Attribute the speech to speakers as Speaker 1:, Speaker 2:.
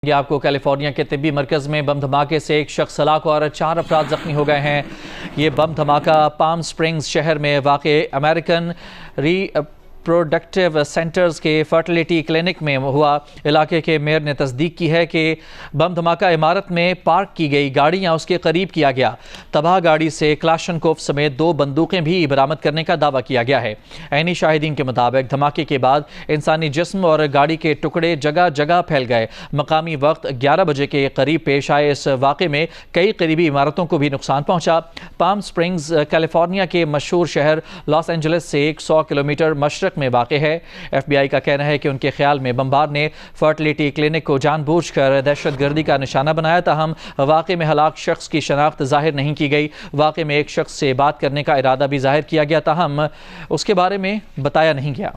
Speaker 1: یہ آپ کو کیلیفورنیا کے طبی مرکز میں بم دھماکے سے ایک شخص ہلاک اور 4 افراد زخمی ہو گئے ہیں۔ یہ بم دھماکہ پام سپرنگز شہر میں واقع امریکن ریپروڈکٹیو سینٹرز کے فرٹیلیٹی کلینک میں ہوا۔ علاقے کے میئر نے تصدیق کی ہے کہ بم دھماکہ عمارت میں پارک کی گئی گاڑیاں اس کے قریب کیا گیا۔ تباہ گاڑی سے کلاشنکوف سمیت 2 بندوقیں بھی برآمد کرنے کا دعویٰ کیا گیا ہے۔ عینی شاہدین کے مطابق دھماکے کے بعد انسانی جسم اور گاڑی کے ٹکڑے جگہ جگہ پھیل گئے۔ مقامی وقت 11 بجے کے قریب پیش آئے اس واقعے میں کئی قریبی عمارتوں کو بھی نقصان پہنچا۔ پام سپرنگز کیلیفورنیا کے مشہور شہر لاس اینجلس سے 100 کلومیٹر مشرق میں واقع ہے۔ ایف بی آئی کا کہنا ہے کہ ان کے خیال میں بمبار نے فرٹیلیٹی کلینک کو جان بوجھ کر دہشت گردی کا نشانہ بنایا، تاہم واقعے میں ہلاک شخص کی شناخت ظاہر نہیں کی گئی۔ واقعے میں ایک شخص سے بات کرنے کا ارادہ بھی ظاہر کیا گیا، تاہم اس کے بارے میں بتایا نہیں گیا۔